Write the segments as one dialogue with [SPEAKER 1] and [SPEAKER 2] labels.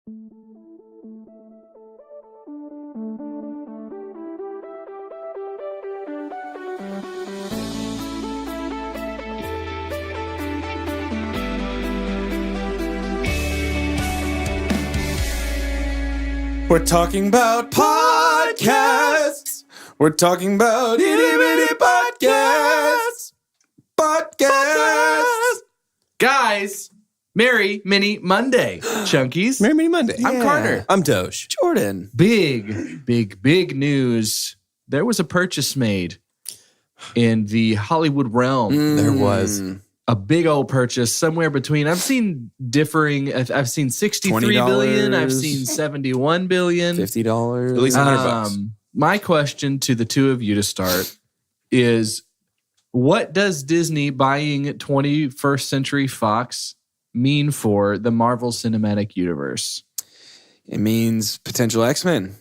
[SPEAKER 1] We're talking about podcasts. We're talking about itty bitty podcasts. Podcasts.
[SPEAKER 2] Guys, Merry Mini Monday, Chunkies.
[SPEAKER 3] Merry Mini Monday.
[SPEAKER 2] I'm Carter.
[SPEAKER 3] I'm Doge.
[SPEAKER 1] Jordan.
[SPEAKER 2] Big news. There was a purchase made in the Hollywood realm.
[SPEAKER 3] There was.
[SPEAKER 2] A big old purchase somewhere between, I've seen differing, I've seen $63
[SPEAKER 1] $20.
[SPEAKER 2] billion, I've seen $71 billion.
[SPEAKER 1] $50.
[SPEAKER 3] At least $100.
[SPEAKER 2] My question to the two of you to start is, what does Disney buying 21st Century Fox mean for the Marvel Cinematic Universe?
[SPEAKER 1] It means potential X-Men.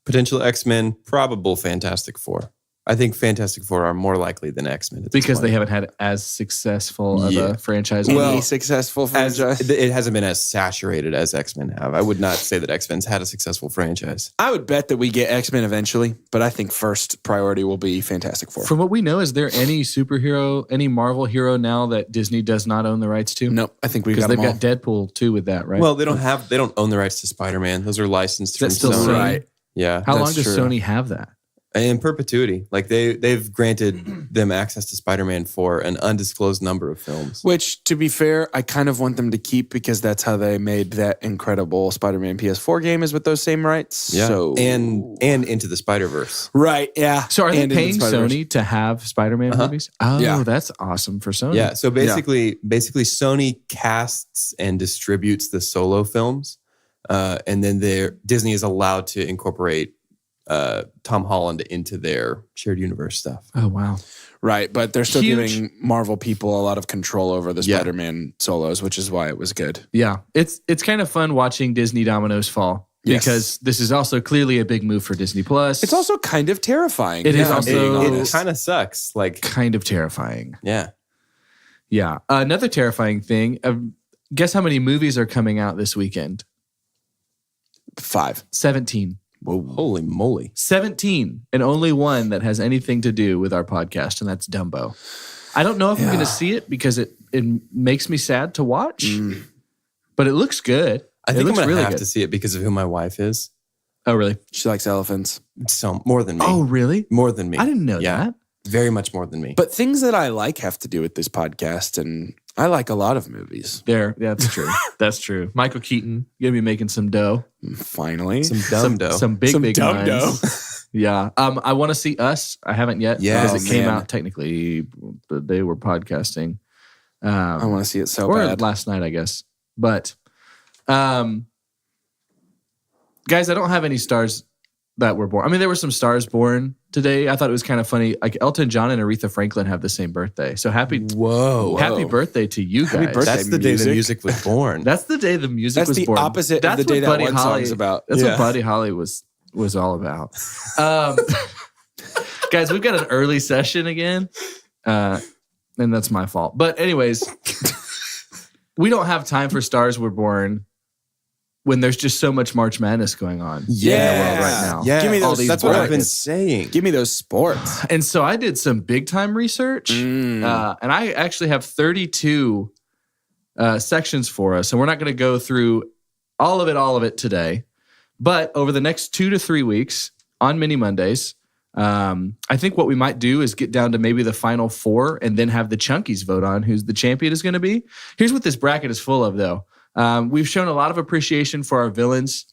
[SPEAKER 3] Potential X-Men, probable Fantastic Four. I think Fantastic Four are more likely than X-Men. At this
[SPEAKER 2] Because
[SPEAKER 3] point.
[SPEAKER 2] they haven't had as successful of a franchise.
[SPEAKER 1] Any successful franchise?
[SPEAKER 3] It hasn't been as saturated as X-Men have. I would not say that X-Men's had a successful franchise.
[SPEAKER 1] I would bet that we get X-Men eventually, but I think first priority will be Fantastic Four.
[SPEAKER 2] From what we know, is there any superhero, any Marvel hero now that Disney does not own the rights to?
[SPEAKER 1] Nope, I think we've
[SPEAKER 2] Because
[SPEAKER 1] got
[SPEAKER 2] they've
[SPEAKER 1] them all.
[SPEAKER 2] got Deadpool too with that, right?
[SPEAKER 3] Well, they don't own the rights to Spider-Man. Those are licensed from
[SPEAKER 2] That's still
[SPEAKER 3] Sony.
[SPEAKER 2] Sony.
[SPEAKER 1] Right.
[SPEAKER 3] Yeah.
[SPEAKER 2] How long
[SPEAKER 1] that's
[SPEAKER 2] does
[SPEAKER 1] true.
[SPEAKER 2] Sony have that?
[SPEAKER 3] In perpetuity. Like they've granted them access to Spider-Man for an undisclosed number of films.
[SPEAKER 1] Which, to be fair, I kind of want them to keep because that's how they made that incredible Spider-Man PS4 game is with those same rights.
[SPEAKER 3] Yeah.
[SPEAKER 1] So,
[SPEAKER 3] And Into the Spider-Verse.
[SPEAKER 1] right, yeah.
[SPEAKER 2] So are they
[SPEAKER 1] And Into the
[SPEAKER 2] paying
[SPEAKER 1] Spider-Verse.
[SPEAKER 2] Sony to have Spider-Man movies? Oh,
[SPEAKER 1] Yeah.
[SPEAKER 2] that's awesome for Sony.
[SPEAKER 3] Yeah. So basically Sony casts and distributes the solo films. And then Disney is allowed to incorporate Tom Holland into their shared universe stuff.
[SPEAKER 2] Oh, wow.
[SPEAKER 1] Right, but they're still
[SPEAKER 2] Huge.
[SPEAKER 1] giving Marvel people a lot of control over the
[SPEAKER 3] Yeah.
[SPEAKER 1] Spider-Man solos, which is why it was good.
[SPEAKER 2] Yeah. It's kind of fun watching Disney dominoes fall
[SPEAKER 1] Yes.
[SPEAKER 2] because this is also clearly a big move for Disney Plus.
[SPEAKER 1] It's also kind of terrifying.
[SPEAKER 2] It is
[SPEAKER 1] if I'm
[SPEAKER 2] also-
[SPEAKER 1] being
[SPEAKER 3] It
[SPEAKER 1] honest.
[SPEAKER 3] kind of sucks. Like,
[SPEAKER 2] kind of terrifying.
[SPEAKER 3] yeah.
[SPEAKER 2] Yeah. Another terrifying thing. Guess how many movies are coming out this weekend?
[SPEAKER 1] 5.
[SPEAKER 2] 17.
[SPEAKER 3] Holy moly.
[SPEAKER 2] 17. And only one that has anything to do with our podcast, and that's Dumbo. I don't know if I'm going to see it because it makes me sad to watch, but it looks good.
[SPEAKER 3] I think
[SPEAKER 2] it
[SPEAKER 3] I'm
[SPEAKER 2] looks
[SPEAKER 3] going to
[SPEAKER 2] really
[SPEAKER 3] have
[SPEAKER 2] good.
[SPEAKER 3] to see it because of who my wife is.
[SPEAKER 2] Oh, really?
[SPEAKER 1] She likes elephants.
[SPEAKER 3] So more than me.
[SPEAKER 2] Oh, really?
[SPEAKER 3] More than me.
[SPEAKER 2] I didn't know
[SPEAKER 3] Yeah.
[SPEAKER 2] that.
[SPEAKER 3] Very much more than me.
[SPEAKER 1] But things that I like have to do with this podcast, and I like a lot of movies.
[SPEAKER 2] Yeah, that's true. That's true. Michael Keaton, you're going to be making some dough.
[SPEAKER 1] Finally.
[SPEAKER 3] some dumb dough.
[SPEAKER 2] Some big
[SPEAKER 1] dumb
[SPEAKER 2] minds.
[SPEAKER 1] dough.
[SPEAKER 2] Yeah. I want to see Us. I haven't yet
[SPEAKER 3] Yeah.
[SPEAKER 2] because it
[SPEAKER 1] Oh,
[SPEAKER 2] came
[SPEAKER 1] man.
[SPEAKER 2] out technically the day we're podcasting.
[SPEAKER 1] I want to see it so
[SPEAKER 2] or
[SPEAKER 1] bad.
[SPEAKER 2] last night, I guess. But, guys, I don't have any stars that were born. I mean, there were some stars born today. I thought it was kind of funny. Like Elton John and Aretha Franklin have the same birthday. So happy birthday to you guys.
[SPEAKER 1] Happy birthday.
[SPEAKER 3] That's the day the
[SPEAKER 1] music.
[SPEAKER 3] music was born.
[SPEAKER 2] That's the day the music
[SPEAKER 1] That's
[SPEAKER 2] was
[SPEAKER 1] the
[SPEAKER 2] born.
[SPEAKER 1] opposite of
[SPEAKER 2] That's
[SPEAKER 1] the day
[SPEAKER 2] what
[SPEAKER 1] that
[SPEAKER 2] Buddy
[SPEAKER 1] one
[SPEAKER 2] Holly,
[SPEAKER 1] song's about.
[SPEAKER 2] That's
[SPEAKER 3] Yeah.
[SPEAKER 2] what Buddy Holly was all about. Guys, we've got an early session again, and that's my fault. But anyways, we don't have time for Stars Were Born when there's just so much March Madness going on in the world right now.
[SPEAKER 3] Yeah.
[SPEAKER 1] Give me
[SPEAKER 2] All
[SPEAKER 1] those.
[SPEAKER 2] these
[SPEAKER 3] That's what I've been
[SPEAKER 2] brackets.
[SPEAKER 3] saying.
[SPEAKER 1] Give me those sports.
[SPEAKER 2] And so I did some big time research, and I actually have 32 sections for us. And we're not going to go through all of it today. But over the next 2 to 3 weeks on Mini Mondays, I think what we might do is get down to maybe the final 4 and then have the Chunkies vote on who's the champion is going to be. Here's what this bracket is full of, though. We've shown a lot of appreciation for our villains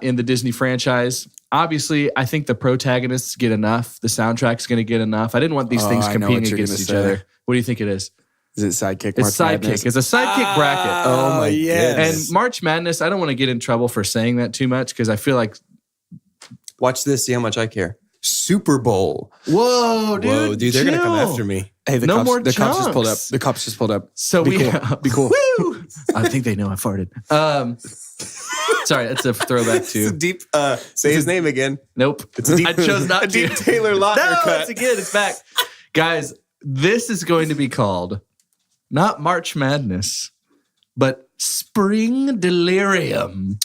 [SPEAKER 2] in the Disney franchise. Obviously, I think the protagonists get enough. The soundtrack's going to get enough. I didn't want these things
[SPEAKER 1] I know
[SPEAKER 2] competing
[SPEAKER 1] what you're
[SPEAKER 2] against each
[SPEAKER 1] gonna say.
[SPEAKER 2] other. What do you think it is?
[SPEAKER 1] Is it sidekick?
[SPEAKER 2] It's
[SPEAKER 1] March
[SPEAKER 2] sidekick.
[SPEAKER 1] Madness?
[SPEAKER 2] It's a sidekick bracket.
[SPEAKER 3] Oh my
[SPEAKER 1] yes.
[SPEAKER 3] goodness.
[SPEAKER 2] And March Madness, I don't want to get in trouble for saying that too much because I feel like,
[SPEAKER 3] Watch this. See how much I care. Super Bowl.
[SPEAKER 2] whoa, dude.
[SPEAKER 3] Whoa, dude, they're going to come
[SPEAKER 2] chill.
[SPEAKER 3] after me.
[SPEAKER 1] Hey,
[SPEAKER 2] No more
[SPEAKER 1] the cops just pulled up.
[SPEAKER 2] chunks.
[SPEAKER 1] The cops just pulled up.
[SPEAKER 2] So
[SPEAKER 1] Be
[SPEAKER 2] we
[SPEAKER 1] cool. Be cool.
[SPEAKER 2] Woo! I think they know I farted. Sorry, that's a throwback
[SPEAKER 3] It's a
[SPEAKER 2] to.
[SPEAKER 3] deep, say his name again.
[SPEAKER 2] Nope.
[SPEAKER 3] It's a deep,
[SPEAKER 2] I chose not
[SPEAKER 3] a
[SPEAKER 2] to.
[SPEAKER 3] deep Taylor Lautner
[SPEAKER 2] No,
[SPEAKER 3] cut.
[SPEAKER 2] it's again. It's back. Guys, this is going to be called not March Madness, but Spring Delirium.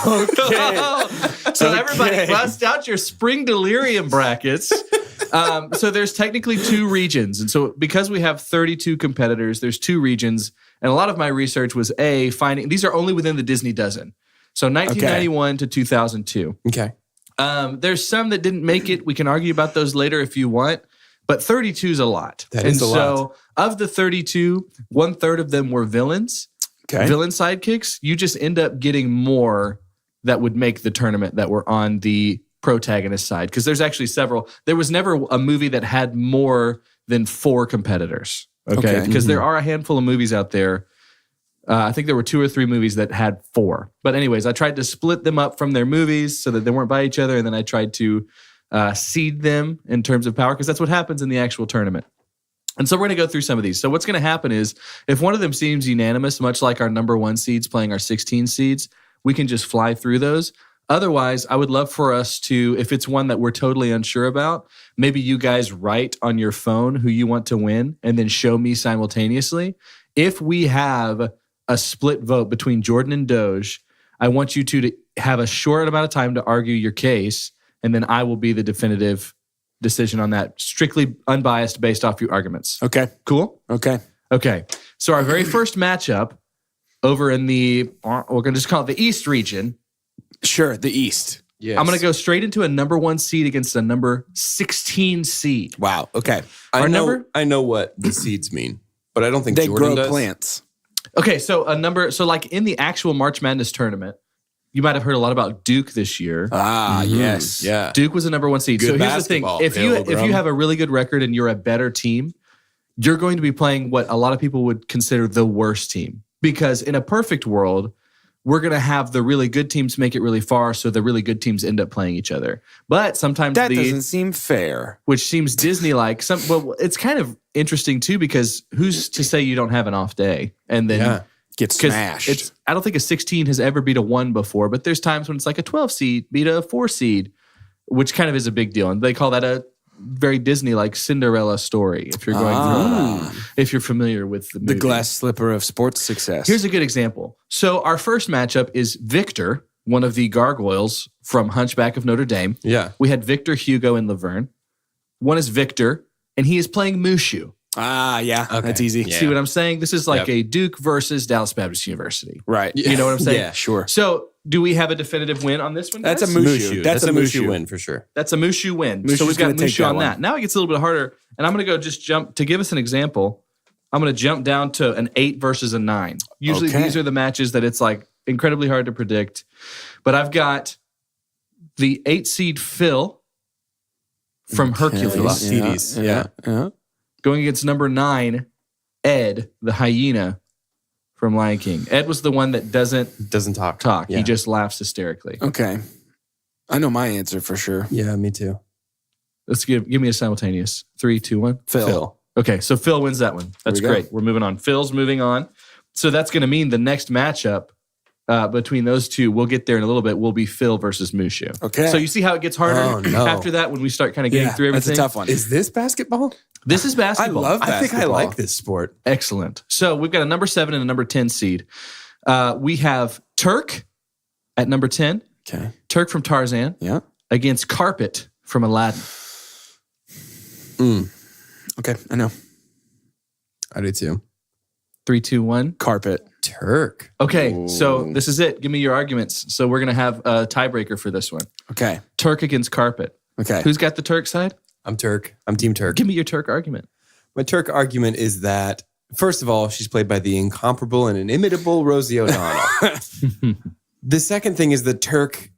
[SPEAKER 1] Okay.
[SPEAKER 2] So everybody bust out your Spring Delirium brackets. So there's technically 2 regions. And so because we have 32 competitors, there's 2 regions. And a lot of my research was finding, these are only within the Disney dozen. So 1991 to 2002.
[SPEAKER 3] Okay.
[SPEAKER 2] There's some that didn't make it. We can argue about those later if you want. But 32 is a lot.
[SPEAKER 3] That is a lot.
[SPEAKER 2] So of the 32, 1/3 of them were villains.
[SPEAKER 1] Okay.
[SPEAKER 2] Villain sidekicks. You just end up getting more that would make the tournament that were on the protagonist side. Because there's actually several. There was never a movie that had more than 4 competitors. Okay. Because there are a handful of movies out there. I think there were 2 or 3 movies that had 4. But anyways, I tried to split them up from their movies so that they weren't by each other. And then I tried to seed them in terms of power, because that's what happens in the actual tournament. And so we're going to go through some of these. So what's going to happen is if one of them seems unanimous, much like our number 1 seeds playing our 16 seeds, we can just fly through those. Otherwise, I would love for us to, if it's one that we're totally unsure about, maybe you guys write on your phone who you want to win and then show me simultaneously. If we have a split vote between Jordan and Doge, I want you to have a short amount of time to argue your case, and then I will be the definitive decision on that, strictly unbiased based off your arguments.
[SPEAKER 1] Okay.
[SPEAKER 2] Cool?
[SPEAKER 1] Okay.
[SPEAKER 2] Okay. So our very first matchup over in the, we're going to just call it the East region.
[SPEAKER 1] Sure. The East.
[SPEAKER 3] Yes.
[SPEAKER 2] I'm going to go straight into a number 1 seed against a number 16 seed.
[SPEAKER 1] Wow. Okay.
[SPEAKER 3] I know what the seeds mean, but I don't think
[SPEAKER 1] They
[SPEAKER 3] Jordan
[SPEAKER 1] grow
[SPEAKER 3] does.
[SPEAKER 1] plants.
[SPEAKER 2] Okay. So like in the actual March Madness tournament, you might have heard a lot about Duke this year.
[SPEAKER 1] Yes.
[SPEAKER 3] Yeah.
[SPEAKER 2] Duke was a number 1 seed.
[SPEAKER 3] Good
[SPEAKER 2] So here's the thing.
[SPEAKER 3] basketball,
[SPEAKER 2] If you have a really good record and you're a better team, you're going to be playing what a lot of people would consider the worst team. Because in a perfect world, we're going to have the really good teams make it really far, so the really good teams end up playing each other. But sometimes
[SPEAKER 1] That doesn't seem fair.
[SPEAKER 2] which seems Disney-like. Well, it's kind of interesting too, because who's to say you don't have an off day? And then
[SPEAKER 1] Get
[SPEAKER 2] 'cause
[SPEAKER 1] smashed.
[SPEAKER 2] I don't think a 16 has ever beat a 1 before, but there's times when it's like a 12 seed beat a 4 seed, which kind of is a big deal. And they call that a very Disney-like Cinderella story, if you're going through that, if you're familiar with the movie.
[SPEAKER 1] The glass slipper of sports success.
[SPEAKER 2] Here's a good example. So our first matchup is Victor, one of the gargoyles from Hunchback of Notre Dame.
[SPEAKER 3] Yeah.
[SPEAKER 2] We had Victor, Hugo, and Laverne. One is Victor, and he is playing Mushu.
[SPEAKER 1] Yeah.
[SPEAKER 3] Okay.
[SPEAKER 1] That's easy.
[SPEAKER 3] Yeah.
[SPEAKER 2] See what I'm saying? This is like
[SPEAKER 3] Yep.
[SPEAKER 2] a Duke versus Dallas Baptist University.
[SPEAKER 1] Right.
[SPEAKER 2] You know what I'm saying?
[SPEAKER 3] Yeah.
[SPEAKER 1] Sure.
[SPEAKER 2] So do we have a definitive win on this one, guys?
[SPEAKER 1] That's a Mushu.
[SPEAKER 3] That's a Mushu win for sure.
[SPEAKER 2] That's a Mushu win.
[SPEAKER 1] Mushu's
[SPEAKER 2] So we've got
[SPEAKER 1] gonna take
[SPEAKER 2] Mushu
[SPEAKER 1] that
[SPEAKER 2] on
[SPEAKER 1] one.
[SPEAKER 2] that. Now it gets a little bit harder, and I'm going to go just jump, to give us an example, I'm going to jump down to an 8 versus a 9. Usually
[SPEAKER 1] Okay.
[SPEAKER 2] these are the matches that it's like incredibly hard to predict. But I've got the 8 seed Phil from Hercules
[SPEAKER 3] Philoctetes.
[SPEAKER 1] Yeah.
[SPEAKER 2] going against number 9, Ed, the hyena from Lion King. Ed was the one that doesn't
[SPEAKER 3] Doesn't talk.
[SPEAKER 2] talk. He just laughs hysterically.
[SPEAKER 1] Okay. I know my answer for sure.
[SPEAKER 3] Yeah, me too.
[SPEAKER 2] Let's give me a simultaneous. 3, 2, 1.
[SPEAKER 1] Phil.
[SPEAKER 2] Okay, so Phil wins that one. That's
[SPEAKER 1] There we go.
[SPEAKER 2] great. We're moving on. Phil's moving on. So that's going to mean the next matchup between those two, we'll get there in a little bit, will be Phil versus Mushu.
[SPEAKER 1] Okay.
[SPEAKER 2] So you see how it gets harder
[SPEAKER 3] Oh, no.
[SPEAKER 2] after that when we start kind of getting through everything?
[SPEAKER 1] That's a tough one.
[SPEAKER 3] Is this basketball?
[SPEAKER 2] This is basketball.
[SPEAKER 1] I love
[SPEAKER 3] I think I
[SPEAKER 1] basketball.
[SPEAKER 3] like this sport.
[SPEAKER 2] Excellent. So we've got a number 7 and a number 10 seed. We have Turk at number 10.
[SPEAKER 1] Okay.
[SPEAKER 2] Turk from Tarzan
[SPEAKER 1] Yeah.
[SPEAKER 2] against Carpet from Aladdin.
[SPEAKER 1] Okay. I know.
[SPEAKER 3] I do too.
[SPEAKER 2] 3, 2, 1.
[SPEAKER 1] Carpet.
[SPEAKER 3] Turk.
[SPEAKER 2] Okay, so this is it. Give me your arguments. So we're going to have a tiebreaker for this one.
[SPEAKER 1] Okay.
[SPEAKER 2] Turk against Carpet.
[SPEAKER 1] Okay.
[SPEAKER 2] Who's got the Turk side?
[SPEAKER 3] I'm Turk. I'm Team Turk.
[SPEAKER 2] Give me your Turk argument.
[SPEAKER 3] My Turk argument is that, first of all, she's played by the incomparable and inimitable Rosie O'Donnell. The second thing is that Turk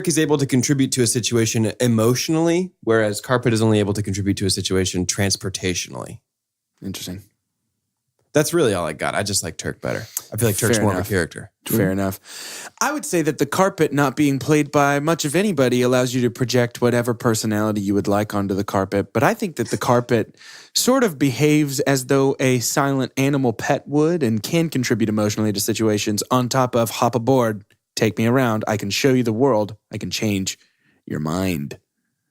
[SPEAKER 3] is able to contribute to a situation emotionally, whereas Carpet is only able to contribute to a situation transportationally.
[SPEAKER 1] Interesting.
[SPEAKER 3] That's really all I got. I just like Turk better. I feel like Turk's
[SPEAKER 1] Fair
[SPEAKER 3] more
[SPEAKER 1] enough.
[SPEAKER 3] of a character.
[SPEAKER 1] Fair enough. I would say that the carpet not being played by much of anybody allows you to project whatever personality you would like onto the carpet. But I think that the carpet sort of behaves as though a silent animal pet would and can contribute emotionally to situations on top of hop aboard, take me around. I can show you the world. I can change your mind.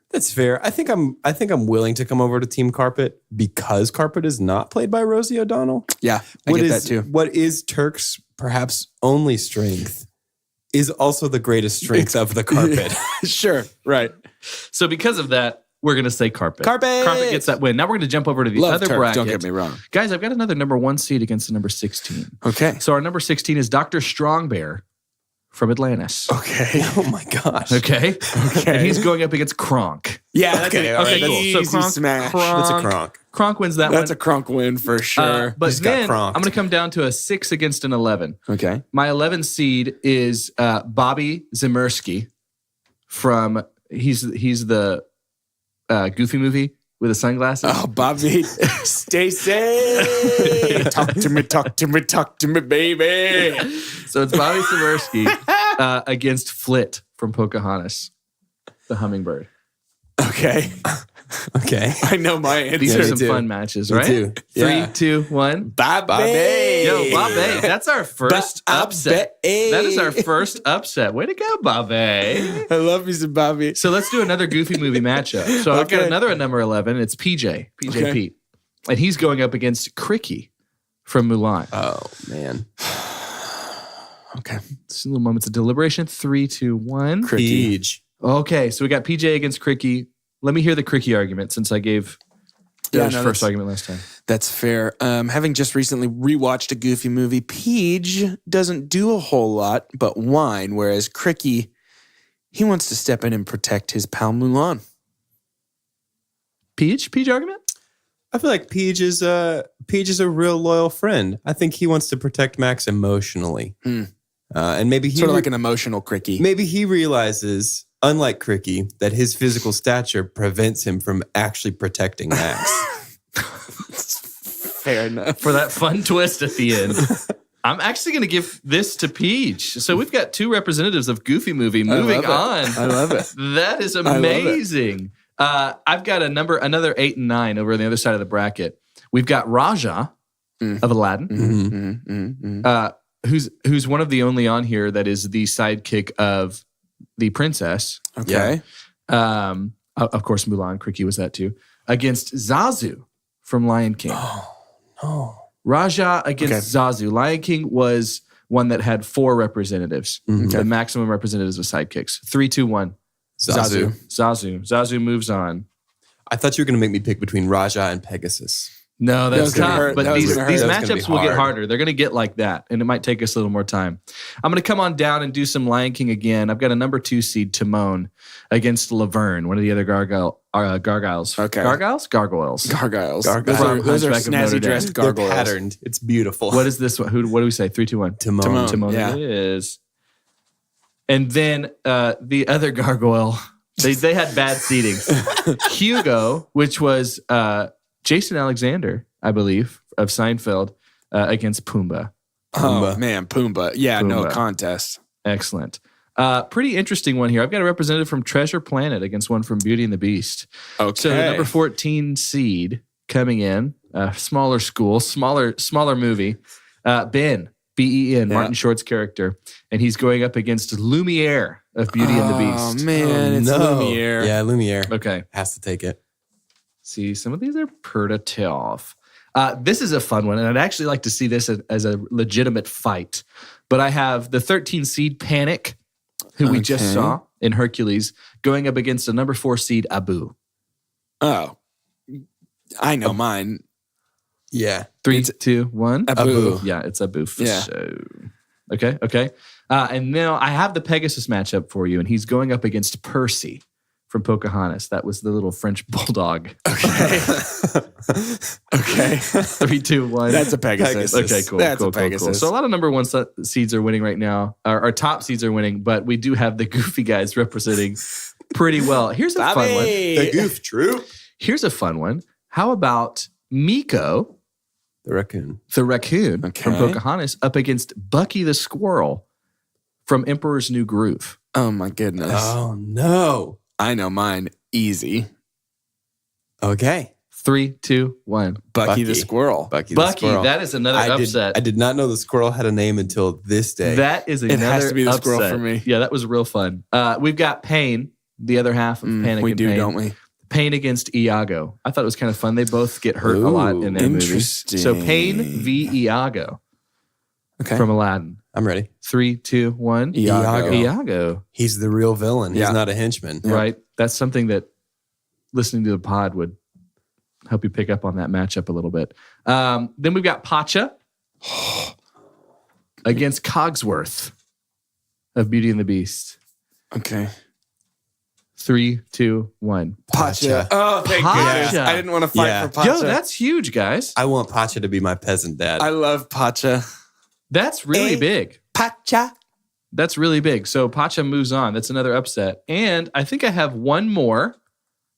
[SPEAKER 3] That's fair. I think I'm willing to come over to Team Carpet because Carpet is not played by Rosie O'Donnell.
[SPEAKER 1] Yeah, I get that too.
[SPEAKER 3] What is Turk's perhaps only strength is also the greatest strength of the carpet.
[SPEAKER 1] Sure, right.
[SPEAKER 2] So because of that, we're going to say carpet.
[SPEAKER 1] Carpet!
[SPEAKER 2] Carpet gets that win. Now we're going to jump over to the
[SPEAKER 1] Love
[SPEAKER 2] other
[SPEAKER 1] turf,
[SPEAKER 2] bracket.
[SPEAKER 1] don't get me wrong.
[SPEAKER 2] Guys, I've got another number 1 seed against the number 16.
[SPEAKER 1] Okay.
[SPEAKER 2] So our number 16 is Dr. Strongbear from Atlantis.
[SPEAKER 1] Okay.
[SPEAKER 3] Oh my gosh.
[SPEAKER 2] Okay. And he's going up against Kronk.
[SPEAKER 1] Yeah, that's
[SPEAKER 3] Okay,
[SPEAKER 1] an
[SPEAKER 3] all right,
[SPEAKER 1] easy
[SPEAKER 2] cool. So Kronk,
[SPEAKER 1] smash.
[SPEAKER 3] That's a Kronk.
[SPEAKER 2] Kronk wins that
[SPEAKER 1] That's
[SPEAKER 2] one.
[SPEAKER 1] a Kronk win for sure.
[SPEAKER 2] But
[SPEAKER 3] He's got
[SPEAKER 2] then
[SPEAKER 3] Kronk.
[SPEAKER 2] I'm going to come down to a 6 against an 11.
[SPEAKER 1] Okay.
[SPEAKER 2] My 11 seed is Bobby Zemirsky from he's the Goofy movie with the sunglasses.
[SPEAKER 1] Oh, Bobby, stay safe. Talk to me, baby.
[SPEAKER 2] So it's Bobby Zemirsky against Flit from Pocahontas, the hummingbird.
[SPEAKER 1] Okay.
[SPEAKER 3] Okay.
[SPEAKER 1] I know my answer.
[SPEAKER 2] These are
[SPEAKER 3] me
[SPEAKER 2] some
[SPEAKER 3] too.
[SPEAKER 2] fun matches,
[SPEAKER 3] Me
[SPEAKER 2] right?
[SPEAKER 3] too. Yeah.
[SPEAKER 2] 3, 2, 1.
[SPEAKER 1] Bobby.
[SPEAKER 2] Yo, Bobby, that's our first upset.
[SPEAKER 1] Bobby.
[SPEAKER 2] That is our first upset. Way to go, Bobby.
[SPEAKER 1] I love you some Bobby.
[SPEAKER 2] So let's do another Goofy movie matchup. So I've got
[SPEAKER 1] Okay.
[SPEAKER 2] another at number 11. It's PJ
[SPEAKER 1] Okay.
[SPEAKER 2] Pete. And he's going up against Cricky from Mulan.
[SPEAKER 3] Oh, man.
[SPEAKER 1] Okay.
[SPEAKER 2] Just a little moments of deliberation. 3, 2, 1.
[SPEAKER 1] Cricky.
[SPEAKER 3] Peach.
[SPEAKER 2] Okay, so we got PJ against Cricky. Let me hear the Cricky argument since I gave Joe's
[SPEAKER 1] no,
[SPEAKER 2] first
[SPEAKER 1] that's-
[SPEAKER 2] argument last time.
[SPEAKER 1] That's fair. Having just recently rewatched a Goofy movie, Peach doesn't do a whole lot but whine, whereas Cricky, he wants to step in and protect his pal Mulan.
[SPEAKER 2] Peach argument?
[SPEAKER 3] I feel like Peach is a real loyal friend. I think he wants to protect Max emotionally. And maybe he
[SPEAKER 1] Sort of like an emotional Cricky.
[SPEAKER 3] maybe he realizes, unlike Cricky, that his physical stature prevents him from actually protecting Max.
[SPEAKER 1] Fair enough.
[SPEAKER 2] For that fun twist at the end. I'm actually going to give this to Peach. So we've got 2 representatives of Goofy movie moving on.
[SPEAKER 1] I love it.
[SPEAKER 2] That is
[SPEAKER 1] love it.
[SPEAKER 2] amazing. I've got another 8 and 9 over on the other side of the bracket. We've got Raja of Aladdin, who's one of the only on here that is the sidekick of the princess.
[SPEAKER 1] Okay.
[SPEAKER 2] Of course, Mulan, Cricky was that too. Against Zazu from Lion King.
[SPEAKER 3] Oh.
[SPEAKER 2] Raja against Zazu. Lion King was one that had 4 representatives. The maximum representatives of sidekicks. 3, 2, 1.
[SPEAKER 3] Zazu.
[SPEAKER 2] Zazu moves on.
[SPEAKER 3] I thought you were going to make me pick between Raja and Pegasus.
[SPEAKER 2] No,
[SPEAKER 1] That
[SPEAKER 2] that's
[SPEAKER 1] was gonna
[SPEAKER 2] tough.
[SPEAKER 1] hurt.
[SPEAKER 2] But
[SPEAKER 1] That was
[SPEAKER 2] these
[SPEAKER 1] gonna hurt.
[SPEAKER 2] these
[SPEAKER 3] That was gonna be
[SPEAKER 2] matchups will get
[SPEAKER 3] hard.
[SPEAKER 2] harder. They're going to get like that, and it might take us a little more time. I'm going to come on down and do some Lion King again. I've got a number 2 seed, Timon, against Laverne, one of the other gargoyles.
[SPEAKER 1] Okay.
[SPEAKER 2] Gargoyles? Gargoyles.
[SPEAKER 1] Gargoyles.
[SPEAKER 3] Gargoyles.
[SPEAKER 1] Those are
[SPEAKER 2] Hunchback of Notre
[SPEAKER 1] snazzy dressed
[SPEAKER 2] Dame.
[SPEAKER 3] They're
[SPEAKER 1] gargoyles.
[SPEAKER 3] patterned. It's beautiful.
[SPEAKER 2] What is this one? What do we say? 3, 2, 1.
[SPEAKER 3] Timon.
[SPEAKER 1] Timon. Yeah.
[SPEAKER 2] It is. And then the other gargoyle, they had bad seating. Hugo, which was Jason Alexander, I believe, of Seinfeld, against Pumbaa.
[SPEAKER 1] Oh, man. Pumbaa. Yeah, no
[SPEAKER 2] Pumbaa.
[SPEAKER 1] contest.
[SPEAKER 2] Excellent. Pretty interesting one here. I've got a representative from Treasure Planet against one from Beauty and the Beast.
[SPEAKER 1] Okay.
[SPEAKER 2] So the number 14 seed coming in, smaller school, smaller movie. Ben, B-E-N,
[SPEAKER 1] Yeah.
[SPEAKER 2] Martin Short's character. And he's going up against Lumiere of Beauty and the
[SPEAKER 1] Oh,
[SPEAKER 2] Beast.
[SPEAKER 1] man. It's Lumiere.
[SPEAKER 3] Yeah, Lumiere.
[SPEAKER 2] Okay.
[SPEAKER 3] Has to take it.
[SPEAKER 2] See, some of these are pretty tough. This is a fun one, and I'd actually like to see this as a legitimate fight. But I have the 13 seed Panic, who we just
[SPEAKER 1] Okay.
[SPEAKER 2] saw in Hercules, going up against a number 4 seed Abu.
[SPEAKER 1] Oh. I know mine.
[SPEAKER 3] Yeah.
[SPEAKER 2] 3, 2, 1.
[SPEAKER 1] Abu.
[SPEAKER 2] Yeah, it's Abu. For
[SPEAKER 1] Yeah.
[SPEAKER 2] So. Okay. And now I have the Pegasus matchup for you, and he's going up against Percy from Pocahontas. That was the little French bulldog.
[SPEAKER 1] Okay. Okay.
[SPEAKER 2] 3, 2, 1.
[SPEAKER 1] That's a Pegasus.
[SPEAKER 2] Okay, cool.
[SPEAKER 1] That's
[SPEAKER 2] cool,
[SPEAKER 1] a Pegasus.
[SPEAKER 2] Cool. So a lot of number 1 seeds are winning right now. Our top seeds are winning, but we do have the Goofy guys representing pretty well. Here's a fun one.
[SPEAKER 3] The Goof Troop.
[SPEAKER 2] Here's a fun one. How about Miko,
[SPEAKER 3] The raccoon.
[SPEAKER 2] the raccoon from
[SPEAKER 1] Okay.
[SPEAKER 2] Pocahontas, up against Bucky the squirrel from Emperor's New Groove?
[SPEAKER 1] Oh, my goodness.
[SPEAKER 3] Oh, no.
[SPEAKER 1] I know mine. Easy.
[SPEAKER 3] Okay.
[SPEAKER 2] 3, 2, 1.
[SPEAKER 1] Bucky the
[SPEAKER 3] Bucky.
[SPEAKER 1] squirrel.
[SPEAKER 3] Bucky the
[SPEAKER 2] Bucky,
[SPEAKER 3] squirrel.
[SPEAKER 2] that is another upset.
[SPEAKER 3] I did not know the squirrel had a name until this day.
[SPEAKER 2] That is another
[SPEAKER 1] has to be the
[SPEAKER 2] upset.
[SPEAKER 1] squirrel for me.
[SPEAKER 2] Yeah, that was real fun. We've got Pain, the other half of Panic
[SPEAKER 1] We
[SPEAKER 2] and
[SPEAKER 1] do,
[SPEAKER 2] Pain.
[SPEAKER 1] don't we?
[SPEAKER 2] Pain against Iago. I thought it was kind of fun. They both get hurt a lot in their movies.
[SPEAKER 1] interesting.
[SPEAKER 2] So Pain v. Iago.
[SPEAKER 1] Okay.
[SPEAKER 2] from Aladdin.
[SPEAKER 3] I'm ready.
[SPEAKER 2] 3, 2, 1.
[SPEAKER 3] Iago.
[SPEAKER 2] Iago.
[SPEAKER 3] He's the real villain.
[SPEAKER 1] Yeah.
[SPEAKER 3] He's not a henchman.
[SPEAKER 1] Yeah.
[SPEAKER 2] Right. That's something that listening to the pod would help you pick up on that matchup a little bit. Then we've got Pacha against Cogsworth of Beauty and the Beast.
[SPEAKER 1] Okay.
[SPEAKER 2] 3, 2, 1.
[SPEAKER 1] Pacha. Oh, thank
[SPEAKER 2] Pacha.
[SPEAKER 1] goodness. I didn't want to fight
[SPEAKER 3] Yeah.
[SPEAKER 1] for Pacha.
[SPEAKER 2] Yo, that's huge, guys.
[SPEAKER 3] I want Pacha to be my peasant dad.
[SPEAKER 1] I love Pacha.
[SPEAKER 2] That's really big.
[SPEAKER 1] Pacha.
[SPEAKER 2] That's really big. So Pacha moves on. That's another upset. And I think I have one more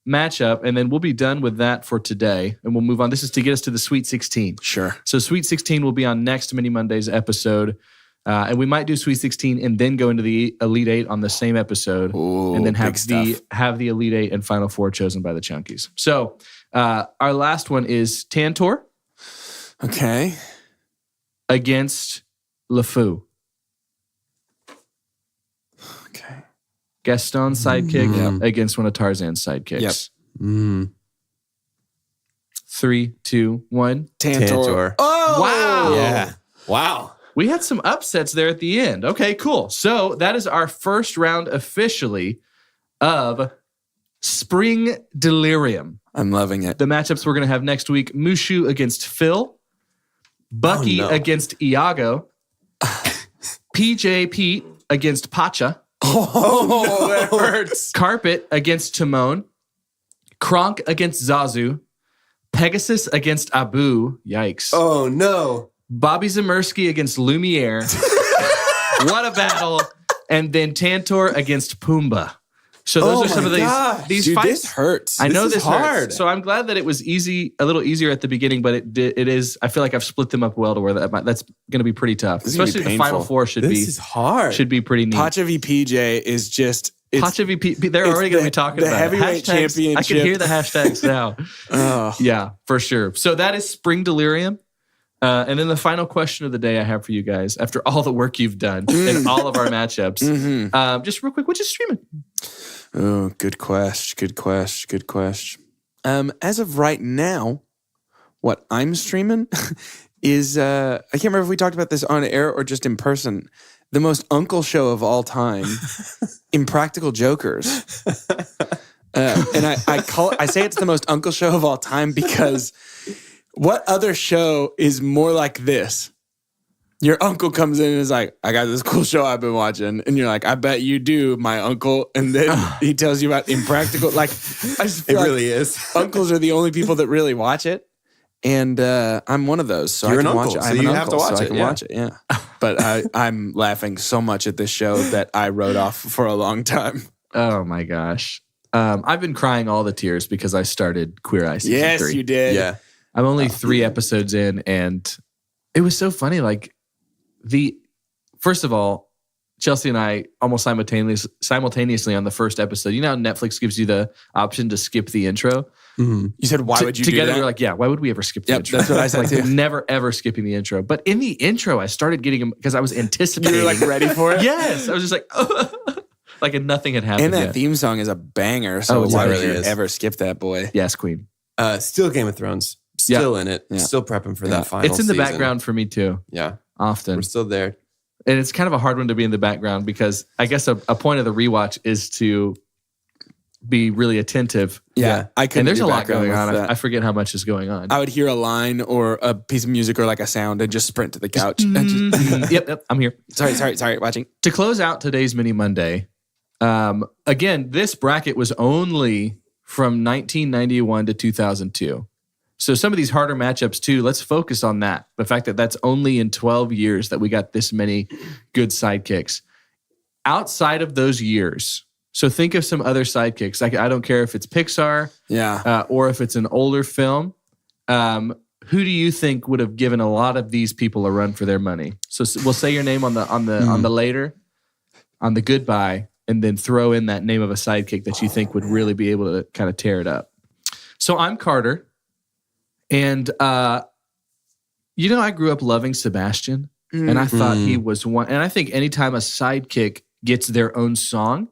[SPEAKER 2] matchup, and then we'll be done with that for today. And we'll move on. This is to get us to the Sweet 16.
[SPEAKER 1] Sure.
[SPEAKER 2] So Sweet 16 will be on next Mini Mondays episode. And we might do Sweet 16 and then go into the Elite 8 on the same episode.
[SPEAKER 1] Ooh,
[SPEAKER 2] and then
[SPEAKER 1] big stuff.
[SPEAKER 2] have the Elite 8 and Final 4 chosen by the Chunkies. So our last one is Tantor
[SPEAKER 1] Okay.
[SPEAKER 2] against LeFou.
[SPEAKER 1] Okay.
[SPEAKER 2] Gaston's sidekick
[SPEAKER 3] Yep.
[SPEAKER 2] against one of Tarzan's sidekicks.
[SPEAKER 1] Yep.
[SPEAKER 3] Mm.
[SPEAKER 2] 3, 2, 1.
[SPEAKER 3] Tantor.
[SPEAKER 1] Oh!
[SPEAKER 2] Wow.
[SPEAKER 3] Yeah. Wow.
[SPEAKER 2] We had some upsets there at the end. Okay, cool. So that is our first round officially of Spring Delirium.
[SPEAKER 1] I'm loving it.
[SPEAKER 2] The matchups we're going to have next week: Mushu against Phil, Bucky
[SPEAKER 3] Oh, no.
[SPEAKER 2] against Iago, PJ Pete against Pacha,
[SPEAKER 1] Oh, that hurts.
[SPEAKER 2] Carpet against Timon, Kronk against Zazu, Pegasus against Abu. Yikes.
[SPEAKER 3] Oh, no.
[SPEAKER 2] Bobby Zemirsky against Lumiere. What a battle. And then Tantor against Pumbaa. So those are some of these
[SPEAKER 1] Dude,
[SPEAKER 2] fights.
[SPEAKER 1] this hurts.
[SPEAKER 2] I know
[SPEAKER 3] is
[SPEAKER 2] this
[SPEAKER 3] hard.
[SPEAKER 2] hurts. So I'm glad that it was easy, a little easier at the beginning, but it is. I feel like I've split them up well to where that's going to be pretty tough.
[SPEAKER 1] This is gonna be
[SPEAKER 2] Especially the final
[SPEAKER 1] painful.
[SPEAKER 2] four should
[SPEAKER 3] This is hard.
[SPEAKER 2] be pretty neat.
[SPEAKER 1] Pacha v PJ is just. It's,
[SPEAKER 2] Pacha VP, they're
[SPEAKER 1] it's
[SPEAKER 2] already going to
[SPEAKER 1] the-
[SPEAKER 2] be talking
[SPEAKER 1] the
[SPEAKER 2] about it.
[SPEAKER 1] heavyweight
[SPEAKER 2] Hashtags, I
[SPEAKER 1] championship.
[SPEAKER 2] can hear the hashtags now.
[SPEAKER 1] oh.
[SPEAKER 2] Yeah, for sure. So that is Spring Delirium. And then the final question of the day I have for you guys, after all the work you've done and all of our matchups, just real quick, what you streaming?
[SPEAKER 1] Oh, good question. Good question. Good question. As of right now, what I'm streaming is I can't remember if we talked about this on air or just in person. The most uncle show of all time, Impractical Jokers. And I say it's the most uncle show of all time because what other show is more like this? Your uncle comes in and is like, I got this cool show I've been watching. And you're like, I bet you do, my uncle. And then he tells you about Impractical. Like, I just feel
[SPEAKER 3] It
[SPEAKER 1] like
[SPEAKER 3] really is.
[SPEAKER 1] uncles are the only people that really watch it. And I'm one of those. So
[SPEAKER 3] You're
[SPEAKER 1] I can
[SPEAKER 3] an
[SPEAKER 1] watch
[SPEAKER 3] uncle,
[SPEAKER 1] it.
[SPEAKER 3] so
[SPEAKER 1] I'm an
[SPEAKER 3] you have
[SPEAKER 1] uncle,
[SPEAKER 3] to watch
[SPEAKER 1] so I
[SPEAKER 3] it,
[SPEAKER 1] can
[SPEAKER 3] yeah.
[SPEAKER 1] watch it, yeah. But I'm laughing so much at this show that I wrote off for a long time.
[SPEAKER 2] Oh my gosh. I've been crying all the tears because I started Queer Eye season
[SPEAKER 1] Yes,
[SPEAKER 2] 3.
[SPEAKER 1] you did.
[SPEAKER 3] Yeah.
[SPEAKER 2] I'm only 3 episodes in, and it was so funny. Like first of all, Chelsea and I almost simultaneously on the first episode. You know how Netflix gives you the option to skip the intro?
[SPEAKER 3] Mm-hmm.
[SPEAKER 1] You said, why would you do
[SPEAKER 2] together,
[SPEAKER 1] that?
[SPEAKER 2] we're like, yeah, why would we ever skip the
[SPEAKER 1] Yep,
[SPEAKER 2] intro?
[SPEAKER 1] that's what I said
[SPEAKER 2] like,
[SPEAKER 1] too.
[SPEAKER 2] never, ever skipping the intro. But in the intro, I started getting them because I was anticipating.
[SPEAKER 1] You were like ready for it?
[SPEAKER 2] Yes. I was just like, like nothing had happened
[SPEAKER 1] And that
[SPEAKER 2] yet.
[SPEAKER 1] theme song is a banger. So
[SPEAKER 2] Oh, it
[SPEAKER 1] why would
[SPEAKER 3] really
[SPEAKER 1] you
[SPEAKER 3] is.
[SPEAKER 1] ever skip that, boy?
[SPEAKER 2] Yes, Queen.
[SPEAKER 3] Still Game of Thrones. Still in it.
[SPEAKER 1] Yeah.
[SPEAKER 3] Still prepping for
[SPEAKER 1] Yeah.
[SPEAKER 3] that final
[SPEAKER 2] It's in the
[SPEAKER 3] season.
[SPEAKER 2] background for me too,
[SPEAKER 3] Yeah.
[SPEAKER 2] often.
[SPEAKER 3] We're still there.
[SPEAKER 2] And it's kind of a hard one to be in the background because I guess a point of the rewatch is to be really attentive.
[SPEAKER 1] Yeah. I couldn't
[SPEAKER 2] And there's
[SPEAKER 1] do
[SPEAKER 2] a lot
[SPEAKER 1] background
[SPEAKER 2] going on.
[SPEAKER 1] with that.
[SPEAKER 2] I forget how much is going on.
[SPEAKER 1] I would hear a line or a piece of music or like a sound and just sprint to the couch. And just-
[SPEAKER 2] Yep, I'm here.
[SPEAKER 1] sorry, watching.
[SPEAKER 2] To close out today's Mini Monday, again, this bracket was only from 1991 to 2002. So some of these harder matchups too, let's focus on that. The fact that that's only in 12 years that we got this many good sidekicks. Outside of those years, so think of some other sidekicks. Like, I don't care if it's Pixar
[SPEAKER 1] Yeah.
[SPEAKER 2] or if it's an older film. Who do you think would have given a lot of these people a run for their money? So we'll say your name on the later, on the goodbye, and then throw in that name of a sidekick that you think would really be able to kind of tear it up. So I'm Carter, and I grew up loving Sebastian, and I thought he was one. And I think anytime a sidekick gets their own song,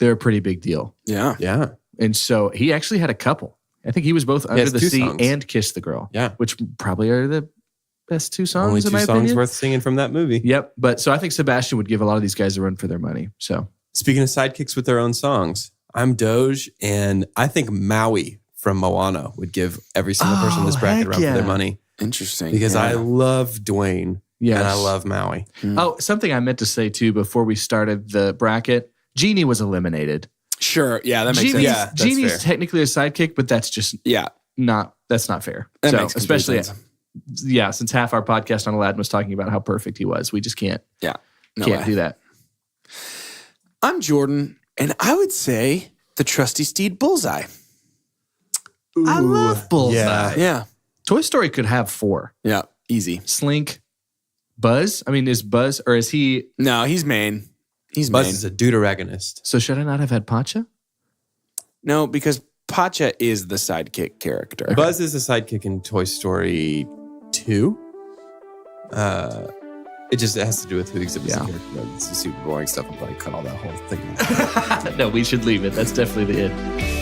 [SPEAKER 2] they're a pretty big deal.
[SPEAKER 1] Yeah.
[SPEAKER 3] Yeah.
[SPEAKER 2] And so he actually had a couple. I think he was both Under
[SPEAKER 3] has
[SPEAKER 2] the
[SPEAKER 3] 2
[SPEAKER 2] Sea
[SPEAKER 3] songs.
[SPEAKER 2] and Kiss the Girl.
[SPEAKER 3] Yeah.
[SPEAKER 2] Which probably are the best two songs
[SPEAKER 3] Only
[SPEAKER 2] in
[SPEAKER 3] two
[SPEAKER 2] my
[SPEAKER 3] songs
[SPEAKER 2] opinion.
[SPEAKER 3] worth singing from that movie.
[SPEAKER 2] Yep. But so I think Sebastian would give a lot of these guys a run for their money. So
[SPEAKER 3] Speaking of sidekicks with their own songs, I'm Doge, and I think Maui from Moana would give every single person in this bracket a run for their money.
[SPEAKER 1] Interesting.
[SPEAKER 3] Because I love Dwayne and I love Maui.
[SPEAKER 2] Oh, something I meant to say too before we started the bracket. Genie was eliminated.
[SPEAKER 1] Sure. Yeah, that makes
[SPEAKER 2] Genie's,
[SPEAKER 1] sense.
[SPEAKER 3] Yeah, that's
[SPEAKER 2] Genie's
[SPEAKER 3] fair.
[SPEAKER 2] technically a sidekick, but that's just that's not fair.
[SPEAKER 1] That
[SPEAKER 2] so
[SPEAKER 1] makes complete
[SPEAKER 2] especially
[SPEAKER 1] sense.
[SPEAKER 2] since half our podcast on Aladdin was talking about how perfect he was. We just can't do that.
[SPEAKER 1] I'm Jordan, and I would say the trusty steed Bullseye.
[SPEAKER 2] I love Bullseye.
[SPEAKER 1] Yeah.
[SPEAKER 2] Toy Story could have 4.
[SPEAKER 1] Yeah. Easy.
[SPEAKER 2] Slink, Buzz. I mean, is Buzz or is he?
[SPEAKER 1] No, he's main. He's
[SPEAKER 3] Buzz
[SPEAKER 1] main.
[SPEAKER 3] is a deuteragonist.
[SPEAKER 2] So should I not have had Pacha?
[SPEAKER 1] No, because Pacha is the sidekick character.
[SPEAKER 3] Buzz is a sidekick in Toy Story 2. It has to do with who exhibits the character. It's the super boring stuff. I'm going to cut all that whole thing out.
[SPEAKER 2] No, we should leave it. That's definitely the end.